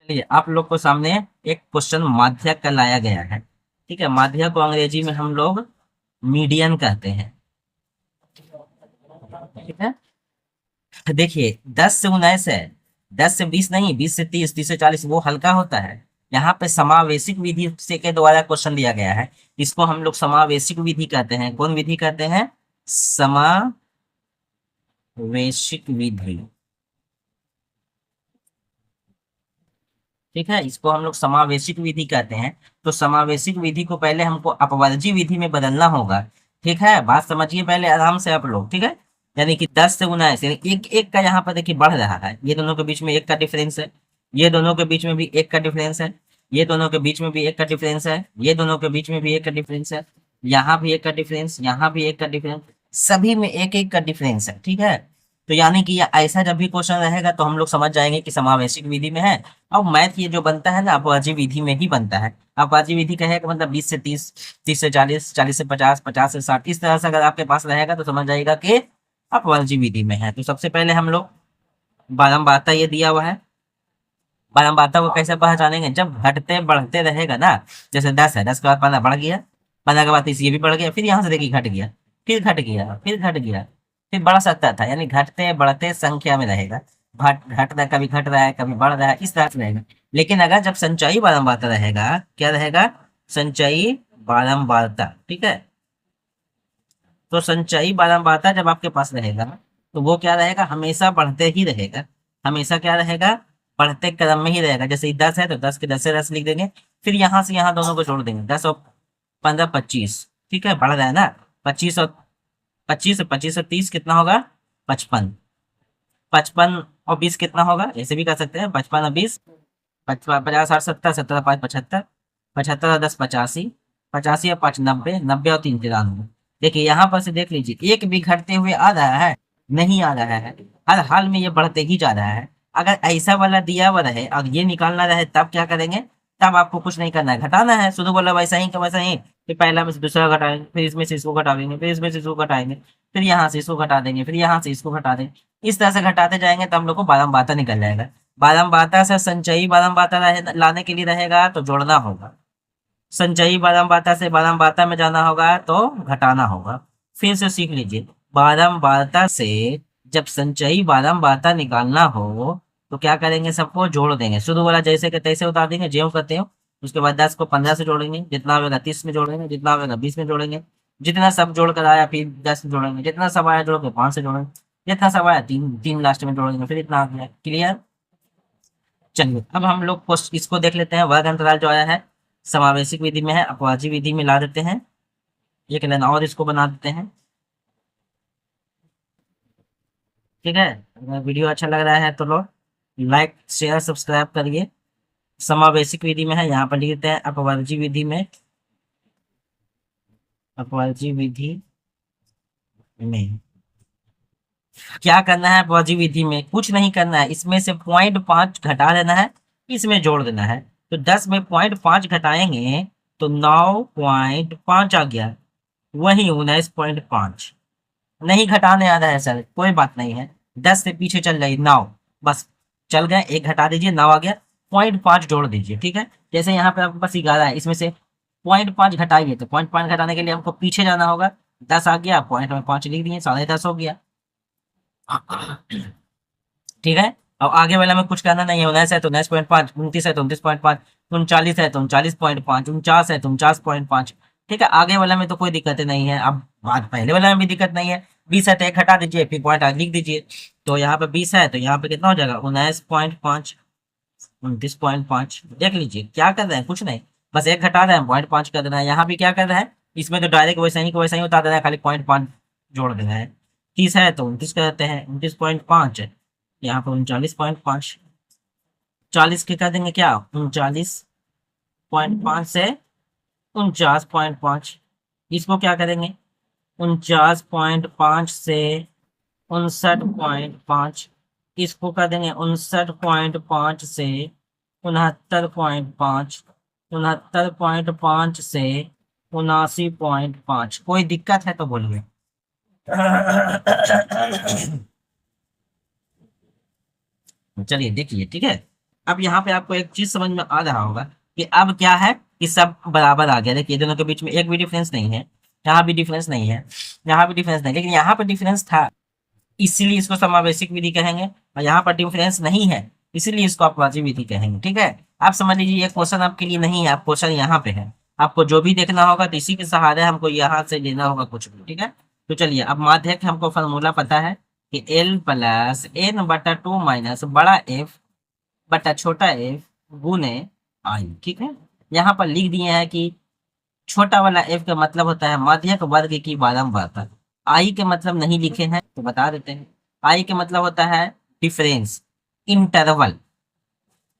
चलिए आप लोग को सामने एक क्वेश्चन माध्यक का लाया गया है। ठीक है, माध्यक को अंग्रेजी में हम लोग मीडियन कहते हैं। ठीक है, देखिए 10 से 19 है, 10 से 20 नहीं, 20 से 30, 30 से 40 वो हल्का होता है। यहाँ पे समावेशिक विधि से के द्वारा क्वेश्चन दिया गया है। इसको हम लोग समावेशिक विधि कहते हैं। कौन विधि कहते हैं? समावेशिक विधि। ठीक है, इसको हम लोग समावेशिक विधि कहते हैं। तो समावेशिक विधि को पहले हमको अपवर्जी विधि में बदलना होगा। ठीक है, बात समझिए पहले आराम से आप लोग। ठीक है, यानी कि 10 से 19, यानी एक एक का यहाँ पर देखिए बढ़ रहा है। ये दोनों के बीच में एक का डिफरेंस है, ये दोनों के बीच में भी एक का डिफरेंस है, ये दोनों के बीच में भी एक का डिफरेंस है, ये दोनों के बीच में भी एक का डिफरेंस है, यहाँ भी एक का डिफरेंस, यहाँ भी एक का डिफरेंस, सभी में एक एक का डिफरेंस है। ठीक है, तो यानी कि ये ऐसा जब भी क्वेश्चन रहेगा तो हम लोग समझ जाएंगे कि समावेशिक विधि में है। अब मैथ ये जो बनता है ना अपवाजी विधि में ही बनता है। अपवाजी विधि कहेगा मतलब 20 से 30, 30 से 40, 40 से 50, 50 से 60, इस तरह से अगर आपके पास रहेगा तो समझ जाएगा कि अपवाजी विधि में है। तो सबसे पहले हम लोग बारंबारता ये दिया हुआ है, बारंबारता को कैसे पहचानेंगे? जब घटते बढ़ते रहेगा ना, जैसे 10 है, 10 के बाद 15 बढ़ गया, 15 के बाद 30 ये भी बढ़ गया, फिर यहाँ से देखिए घट गया, फिर घट गया, फिर घट गया, फिर बढ़ सकता था, यानी घटते बढ़ते संख्या में रहेगा। घट रहा है, कभी घट रहा है, कभी बढ़ रहा है, इस तरह से रहेगा। लेकिन अगर जब संचयी बारंबारता रहेगा, क्या रहेगा? संचयी बारंबारता। ठीक है, तो संचयी बारंबारता जब आपके पास रहेगा तो वो क्या रहेगा? हमेशा बढ़ते ही रहेगा। हमेशा क्या रहेगा? बढ़ते क्रम में ही रहेगा। जैसे 10 है तो 10 के 10 से 10 लिख देंगे, फिर यहाँ से यहाँ दोनों को जोड़ देंगे, 10 और 15 25। ठीक है, बढ़ रहा है ना, 25 और 30 कितना होगा? 55। 55 और 20 कितना होगा? ऐसे भी कर सकते हैं, 55 और 20, 50, 60, 70, 70 और 5 75, 75 और 10 85, 85 और 5 90, 90 और 3 93। देखिए यहाँ पर से देख लीजिए, एक भी घटते हुए आ रहा है? नहीं आ रहा है, हर हाल में ये बढ़ते ही जा रहा है। अगर ऐसा वाला दिया हुआ रहे और ये निकालना रहे तब क्या करेंगे? तब आपको कुछ नहीं करना है, घटाना है, शुरू वाला वैसा ही का वैसा ही। फिर पहला में से दूसरा घटाएंगे, फिर इसमें से इसको घटा देंगे, फिर इसमें से इसको घटाएंगे, फिर यहाँ से इसको घटा देंगे, फिर यहाँ से इसको घटा देंगे। इस तरह से घटाते जाएंगे तो हम लोग को बारंबारता निकल जाएगा। बारंबारता से संचयी बारंबारता लाने के लिए रहेगा तो जोड़ना होगा, संचयी बारंबारता से बारंबारता में जाना होगा तो घटाना होगा। फिर से सीख लीजिए, बारंबारता से जब संचयी बारंबारता निकालना हो तो क्या करेंगे? सबको जोड़ देंगे, शुरू वाला जैसे के तैसे उतार देंगे, ज्यों करते हो। उसके बाद 10 को 15 से जोड़ेंगे, जितना होगा 30 में जोड़ेंगे, जितना होगा 20 में जोड़ेंगे, जितना सब जोड़ कर आया फिर 10 में जोड़ेंगे, जितना सब आया जोड़ के 5 से जोड़ेंगे, जितना सब आया तीन तीन लास्ट में जोड़ेंगे, फिर इतना आ गया। क्लियर? चलिए अब हम लोग इसको देख लेते हैं। वर्ग अंतराल जो आया है समावेशिक विधि में है, अपवाजी विधि में ला देते हैं। एक लाइन और इसको बना देते हैं। ठीक है, अगर वीडियो अच्छा लग रहा है तो लोग लाइक शेयर सब्सक्राइब करिए। समावेशिक विधि में है, यहाँ पर लिख देते हैं अपवर्जी विधि में। अपवर्जी विधि में क्या करना है? अपवर्जी विधि में कुछ नहीं करना है, इसमें से 0.5 घटा देना है, इसमें जोड़ देना है। तो 10 में 0.5 घटाएंगे तो 9.5 आ गया, वही 19.5। नहीं घटाने आ रहा है सर, कोई बात नहीं है, 10 से पीछे चल जाइए, 9 बस चल गए, एक घटा दीजिए, 9 आ गया, 0.5 जोड़ दीजिए। ठीक है, जैसे यहाँ पे आपके पास 11 है, इसमें से 0.5 घटाइए तो 0.5 घटाने के लिए हमको पीछे जाना होगा, 10 आ गया, पॉइंट में 5 लिख दिए, 10.5 हो गया। ठीक है, अब आगे वाला में कुछ करना नहीं है, 19 है तो 19.5, 29 है तो 29.5, 39 है तो 39.5, 49 है तो 49.5। ठीक है, आगे वाला में तो कोई दिक्कत नहीं है। अब बात पहले वाला में भी दिक्कत नहीं है, 20 है तो एक हटा दीजिए, फिर पॉइंट आगे लिख दीजिए। तो यहाँ पे 20 है तो यहाँ पे कितना हो जाएगा? 19.5, 29.5। देख लीजिए क्या कर रहे हैं, कुछ नहीं, बस एक घटा रहे हैं, 0.5 कर देना है। यहाँ भी क्या कर रहा है? इसमें तो डायरेक्ट वैसा ही को वैसा ही उतार देना है, खाली 0.5 जोड़ देना है। 30 है तो 29 कर देते हैं, 29.5 है, यहाँ पे 39.5, 40 के कर देंगे क्या? 39.5 से 49.5। इसको क्या करेंगे? 49.5 से 59.5। इसको कर देंगे 59.5 से 69.5, 69.5 से 79.5। कोई दिक्कत है तो बोलिए। चलिए देखिए, ठीक है, अब यहाँ पे आपको एक चीज समझ में आ रहा होगा कि अब क्या है कि सब बराबर आ गया। देखिए दोनों के बीच में एक भी डिफरेंस नहीं है, यहाँ भी डिफरेंस नहीं है, यहाँ भी डिफरेंस नहीं, लेकिन यहाँ पर डिफरेंस था इसीलिए इसको समावेशिक विधि कहेंगे, और यहाँ पर डिफरेंस नहीं है इसीलिए इसको अपवादी विधि कहेंगे। ठीक है, आप समझ लीजिए ये क्वेश्चन आपके लिए नहीं है, आप क्वेश्चन यहाँ पे है, आपको जो भी देखना होगा तो इसी के सहारे हमको यहाँ से लेना होगा कुछ भी। ठीक है, तो चलिए अब माध्यक हमको फॉर्मूला पता है कि एल प्लस एन बटा टू माइनस बड़ा एफ बटा छोटा एफ गुने आई। ठीक है, यहाँ पर लिख दिए हैं कि छोटा वाला एफ का मतलब होता है माध्यक वर्ग की बारंबारता। आई के मतलब नहीं लिखे हैं तो बता देते हैं, आई के मतलब होता है डिफरेंस, इंटरवल।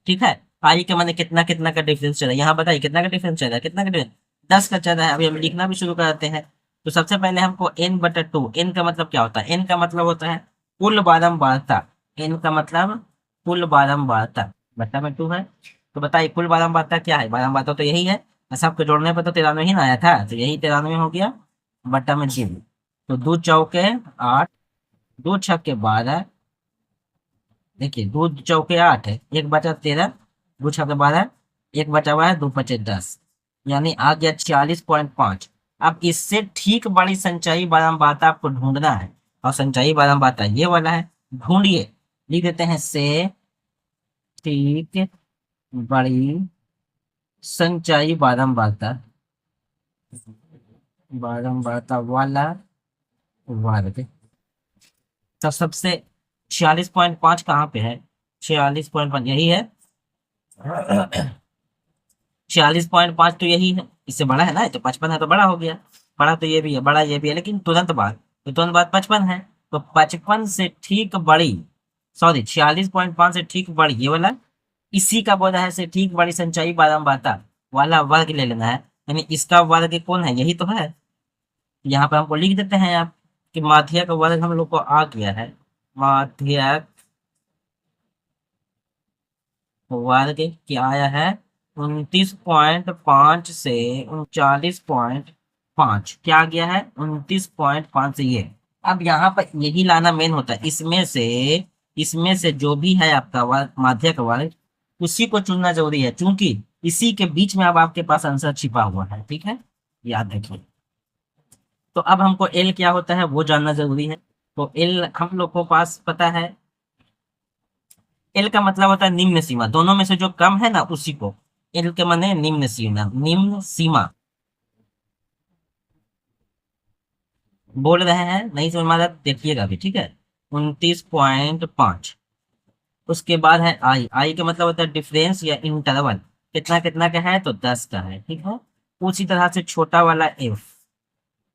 ठीक है, आई के माने कितना कितना का डिफरेंस चल रहा है, यहाँ बताइए कितना का डिफरेंस चल रहा है, कितना का डिफरेंस 10 का चल रहा है। अभी हम लिखना भी शुरू करते हैं। तो सबसे पहले हमको एन बटा टू, एन का मतलब क्या होता है, एन का मतलब होता है कुल बारंबारता, एन का मतलब कुल बारंबारता बटा में टू है। तो बताइए कुल बारंबारता क्या है, बारंबारता तो यही है, सबके जोड़ने पर तो 93 ही ना आया था, तो यही 93 हो गया बटा में दो। तो दो चौके 8, दो छक्के 12, देखिए दो चौके 8 है, एक बचा 13, दो छक्के 12, एक बचा हुआ है, दो पचे 10, यानी आ गया 46.5। अब इससे ठीक बड़ी संचयी बारंबारता आपको ढूंढना है, और संचयी बारंबारता ये वाला है, ढूंढिए। लिख देते हैं से ठीक बड़ी संचयी बारंबारता, बारंबारता वाला वर्ग। तो सबसे 46.5 कहाँ पे है, 46.5 यही है, 46.5 तो यही है, इससे बड़ा है ना, ये तो 55 है तो बड़ा हो गया, बड़ा तो ये भी है, बड़ा ये भी है, लेकिन तुरंत बाद 55 है। तो 55 से ठीक बड़ी, सॉरी 46.5 से ठीक बड़ी ये वाला, इसी का बोला है से ठीक बड़ी संचयी बारंबारता वाला वर्ग ले लेना है, यानी इसका वर्ग कौन है, यही तो है। यहाँ पर हमको लिख देते हैं आप कि माध्यक वर्ग हम लोग को आ गया है, माध्यक वर्ग क्या आया है 29.5 से 39.5, क्या आ गया है 29.5 से ये। अब यहाँ पर यही लाना मेन होता है, इसमें से जो भी है आपका वर्ग माध्यक वर्ग उसी को चुनना जरूरी है, क्योंकि इसी के बीच में अब आपके पास आंसर छिपा हुआ है। ठीक है, याद रखिए। तो अब हमको एल क्या होता है वो जानना जरूरी है। तो एल हम लोग को पास पता है, एल का मतलब होता है निम्न सीमा, दोनों में से जो कम है ना उसी को एल के माने निम्न सीमा, निम्न सीमा। बोल रहे हैं नहीं समझ में आ रहा देखिएगा भी। ठीक है, 29.5। उसके बाद है आई, आई का मतलब होता है डिफरेंस या इंटरवल, कितना कितना का है तो 10 का है। ठीक है, उसी तरह से छोटा वाला एफ,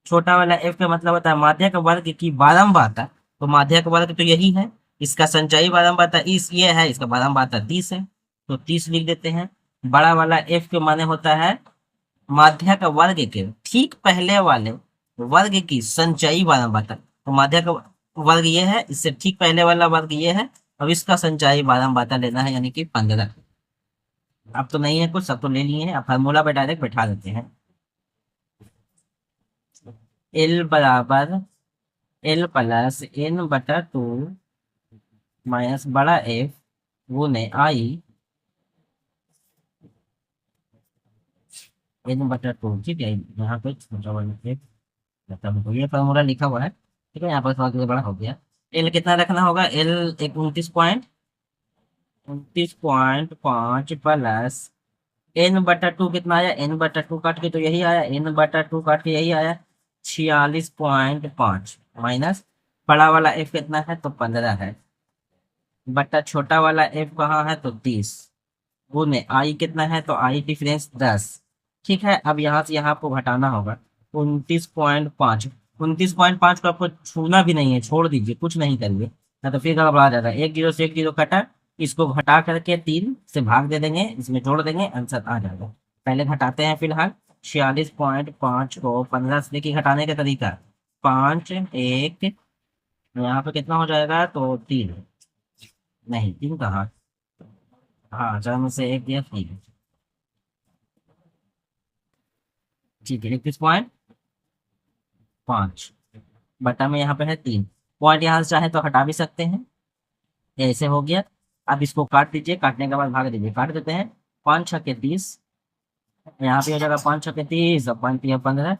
छोटा वाला एफ का मतलब होता है माध्यक वर्ग की बारंबारता। तो माध्यक वर्ग तो यही है, इसका संचयी बारंबारता इस ये है, इसका बारंबारता 30 है, तो 30 लिख देते हैं। बड़ा वाला एफ के माने होता है माध्यक वर्ग के ठीक पहले वाले वर्ग की संचयी बारंबारता। तो माध्यक वर्ग ये है, इससे ठीक पहले वाला वर्ग ये है, अब इसका संचयी बारंबारता लेना है, यानी कि 15। अब तो नहीं है कुछ, सब तो ले लिए हैं, अब फार्मूला पे डायरेक्ट बैठा देते हैं। एल बराबर एल प्लस एन बटा टू माइनस बड़ा एफ गुने आई एन बटा टू। ठीक है, यहाँ पे छोटा वाला एफ, मतलब ये फॉर्मूला लिखा हुआ है। ठीक है, यहाँ पर थोड़ा बड़ा हो गया। एल कितना रखना होगा, एल एक 29.5 प्लस एन बटा टू कितना आया, एन बटा टू काट के तो यही आया, एन बटा टू काट के यही आया 46.5 माइनस बड़ा वाला एफ कितना है तो 15 है, बटा छोटा वाला एफ कहाँ है तो 30 गुने आई कितना है तो आई डिफरेंस 10। ठीक है, अब यहाँ से यहाँ को घटाना होगा 29.5, 29.5 को आपको छूना भी नहीं है, छोड़ दीजिए कुछ नहीं करिए, ना तो फिर गड़बड़ा जाएगा। एक जीरो से एक जीरो कटा, इसको घटा करके 3 से भाग दे देंगे, इसमें जोड़ देंगे, आंसर आ जाएगा। पहले घटाते हैं फिलहाल, 46.5 को 15 से देखिए घटाने का तरीका, 5 1 यहाँ पे कितना हो जाएगा तो 3, नहीं 3 कहाँ, हाँ 4 में से एक दिया 3। ठीक है, 31.5 बटा में यहाँ पे है 3 पॉइंट, यहाँ से चाहे तो हटा भी सकते हैं, ऐसे हो गया। अब इसको काट दीजिए, काटने के बाद भाग दीजिए, काट देते हैं। 5 छक्के 30, यहाँ पे हो जाएगा 5 छक्के 30 और 5 तिया 15,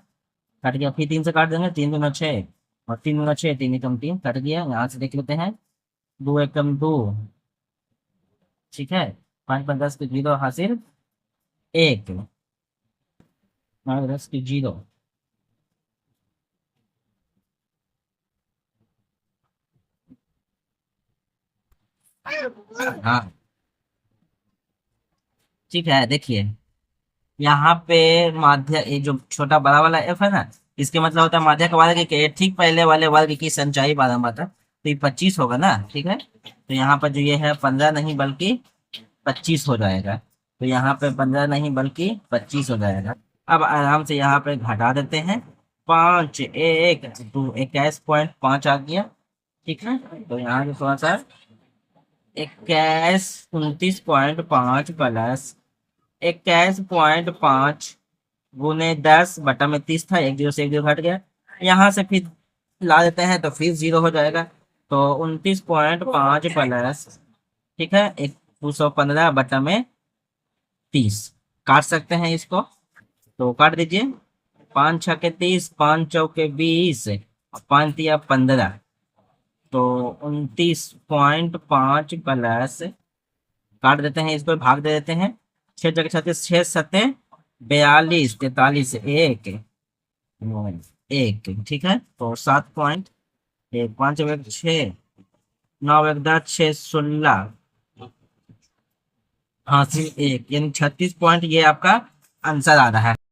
कट गया। फिर 3 से काट देंगे, 3 दूना 6 और 3 दूना 6, 3 एकम 3, कट गया। यहाँ से देख लेते हैं, 2 एकम 2, ठीक है। 5 5 10 के 0 हासिल 1, 9 10 के 0। हाँ ठीक है, देखिए यहाँ पे माध्य, ये जो छोटा बड़ा वाला एफ है ना, इसके मतलब होता है माध्य का वर्ग के ठीक पहले वाले वर्ग की संचाई बारंबार था, तो ये 25 होगा ना, ठीक है। तो यहाँ पर जो ये है 15 नहीं बल्कि 25 हो जाएगा। तो यहाँ पे 15 नहीं बल्कि 25 हो जाएगा। अब आराम से यहाँ पे घटा देते हैं, 5 1 2 21.5 आ गया, ठीक है। तो यहाँ से थोड़ा सा 21 29.5 प्लस 21.5 गुने 10 बटा में 30 था, एक जीरो से एक जीरो घट गया। यहाँ से फिर ला देते हैं तो फिर 0 हो जाएगा। तो 29.5 प्लस, ठीक है, 215 बटा में 30, काट सकते हैं इसको, तो काट दीजिए। 5 छक्के 30, 5 चौके 20 और 5 तिया 15, तो 29.5 प्लस, काट देते हैं इसको, भाग दे देते हैं। 6 जगह 36, 6 सत्ते 42, 43, एक एक, ठीक है। तो 7.1, 5 एक 6, 9 एक 10, 6 16 हासिल 1, यानी 36 पॉइंट ये आपका आंसर आ रहा है।